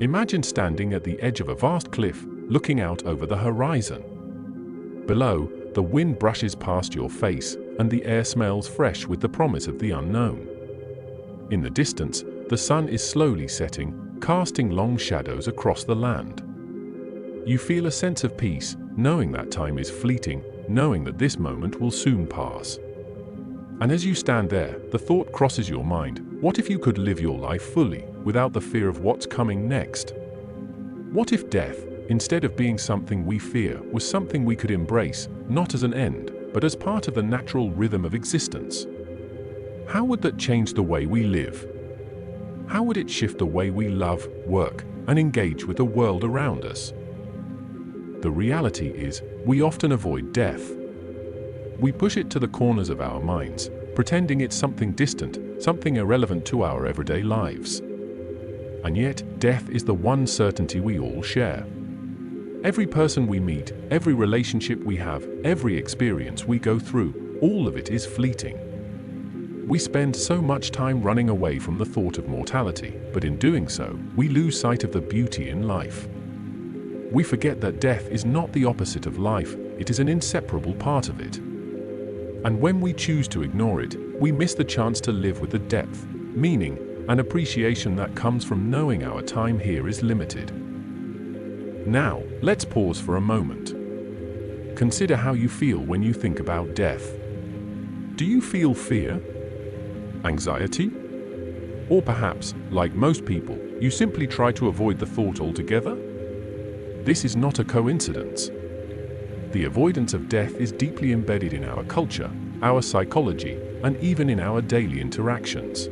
Imagine standing at the edge of a vast cliff, looking out over the horizon. Below, the wind brushes past your face, and the air smells fresh with the promise of the unknown. In the distance, the sun is slowly setting, casting long shadows across the land. You feel a sense of peace, knowing that time is fleeting, knowing that this moment will soon pass. And as you stand there, the thought crosses your mind, what if you could live your life fully, without the fear of what's coming next? What if death, instead of being something we fear, was something we could embrace, not as an end, but as part of the natural rhythm of existence? How would that change the way we live? How would it shift the way we love, work, and engage with the world around us? The reality is, we often avoid death. We push it to the corners of our minds, pretending it's something distant, something irrelevant to our everyday lives. And yet, death is the one certainty we all share. Every person we meet, every relationship we have, every experience we go through, all of it is fleeting. We spend so much time running away from the thought of mortality, but in doing so, we lose sight of the beauty in life. We forget that death is not the opposite of life, it is an inseparable part of it. And when we choose to ignore it, we miss the chance to live with the depth, meaning, and appreciation that comes from knowing our time here is limited. Now, let's pause for a moment. Consider how you feel when you think about death. Do you feel fear? Anxiety? Or perhaps, like most people, you simply try to avoid the thought altogether? This is not a coincidence. The avoidance of death is deeply embedded in our culture, our psychology, and even in our daily interactions.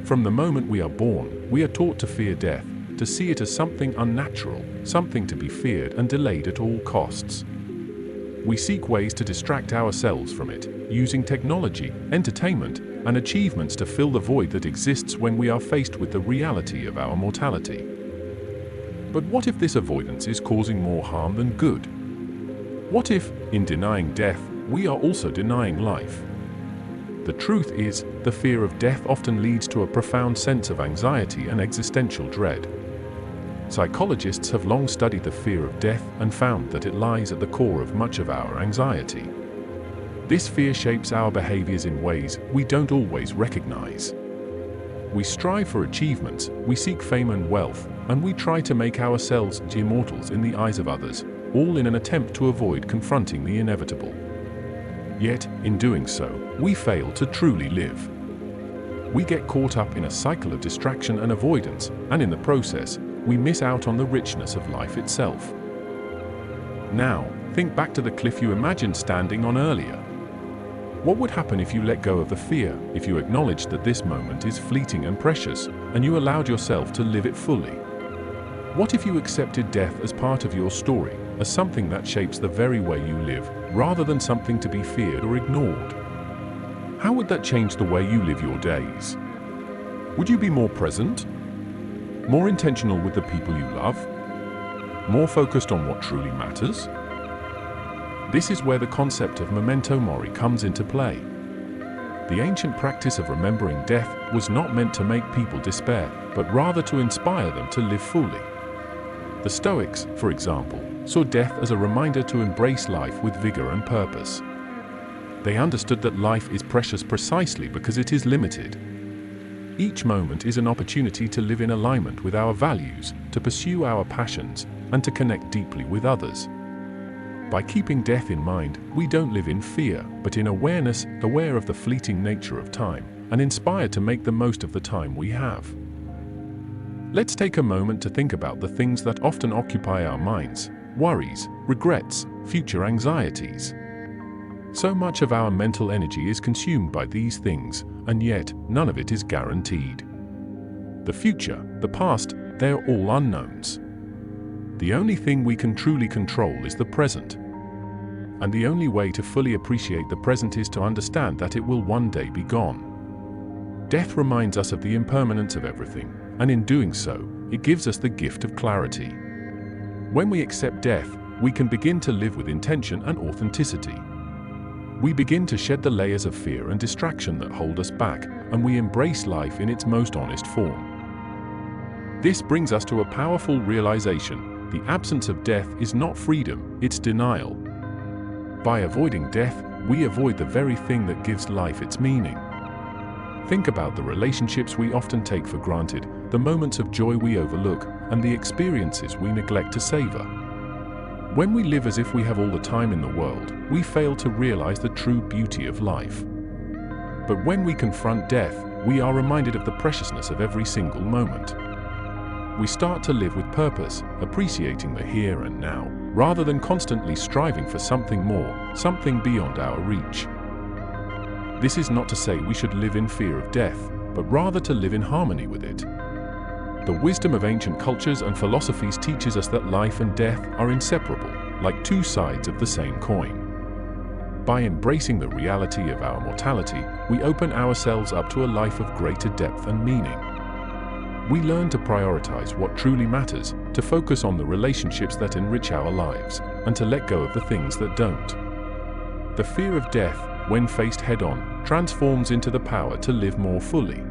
From the moment we are born, we are taught to fear death, to see it as something unnatural, something to be feared and delayed at all costs. We seek ways to distract ourselves from it, using technology, entertainment, and achievements to fill the void that exists when we are faced with the reality of our mortality. But what if this avoidance is causing more harm than good? What if, in denying death, we are also denying life? The truth is, the fear of death often leads to a profound sense of anxiety and existential dread. Psychologists have long studied the fear of death and found that it lies at the core of much of our anxiety. This fear shapes our behaviors in ways we don't always recognize. We strive for achievements, we seek fame and wealth, and we try to make ourselves immortals in the eyes of others, all in an attempt to avoid confronting the inevitable. Yet, in doing so, we fail to truly live. We get caught up in a cycle of distraction and avoidance, and in the process, we miss out on the richness of life itself. Now, think back to the cliff you imagined standing on earlier. What would happen if you let go of the fear, if you acknowledged that this moment is fleeting and precious, and you allowed yourself to live it fully? What if you accepted death as part of your story, as something that shapes the very way you live, rather than something to be feared or ignored? How would that change the way you live your days? Would you be more present? More intentional with the people you love? More focused on what truly matters? This is where the concept of Memento Mori comes into play. The ancient practice of remembering death was not meant to make people despair, but rather to inspire them to live fully. The Stoics, for example, saw death as a reminder to embrace life with vigor and purpose. They understood that life is precious precisely because it is limited. Each moment is an opportunity to live in alignment with our values, to pursue our passions, and to connect deeply with others. By keeping death in mind, we don't live in fear, but in awareness, aware of the fleeting nature of time, and inspired to make the most of the time we have. Let's take a moment to think about the things that often occupy our minds: worries, regrets, future anxieties. So much of our mental energy is consumed by these things, and yet none of it is guaranteed. The future, the past, they're all unknowns. The only thing we can truly control is the present. And the only way to fully appreciate the present is to understand that it will one day be gone. Death reminds us of the impermanence of everything, and in doing so, it gives us the gift of clarity. When we accept death, we can begin to live with intention and authenticity. We begin to shed the layers of fear and distraction that hold us back, and we embrace life in its most honest form. This brings us to a powerful realization: the absence of death is not freedom, it's denial. By avoiding death, we avoid the very thing that gives life its meaning. Think about the relationships we often take for granted, the moments of joy we overlook, and the experiences we neglect to savor. When we live as if we have all the time in the world, we fail to realize the true beauty of life. But when we confront death, we are reminded of the preciousness of every single moment. We start to live with purpose, appreciating the here and now, rather than constantly striving for something more, something beyond our reach. This is not to say we should live in fear of death, but rather to live in harmony with it. The wisdom of ancient cultures and philosophies teaches us that life and death are inseparable, like two sides of the same coin. By embracing the reality of our mortality, we open ourselves up to a life of greater depth and meaning. We learn to prioritize what truly matters, to focus on the relationships that enrich our lives, and to let go of the things that don't. The fear of death, when faced head-on, transforms into the power to live more fully.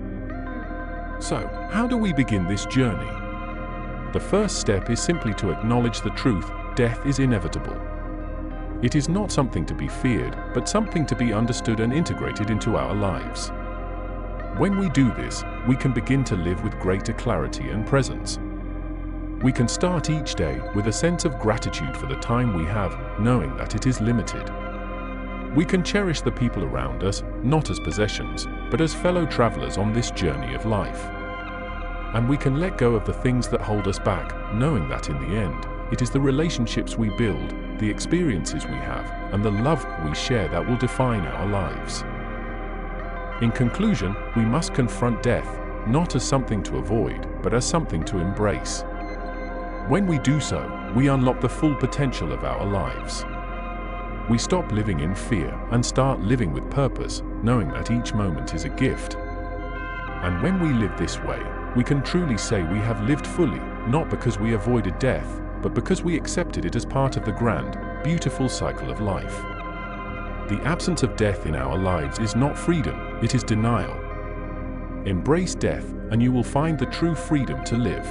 So, how do we begin this journey? The first step is simply to acknowledge the truth: death is inevitable. It is not something to be feared, but something to be understood and integrated into our lives. When we do this, we can begin to live with greater clarity and presence. We can start each day with a sense of gratitude for the time we have, knowing that it is limited. We can cherish the people around us, not as possessions, but as fellow travelers on this journey of life. And we can let go of the things that hold us back, knowing that in the end, it is the relationships we build, the experiences we have, and the love we share that will define our lives. In conclusion, we must confront death, not as something to avoid, but as something to embrace. When we do so, we unlock the full potential of our lives. We stop living in fear and start living with purpose, knowing that each moment is a gift. And when we live this way, we can truly say we have lived fully, not because we avoided death, but because we accepted it as part of the grand, beautiful cycle of life. The absence of death in our lives is not freedom, it is denial. Embrace death, and you will find the true freedom to live.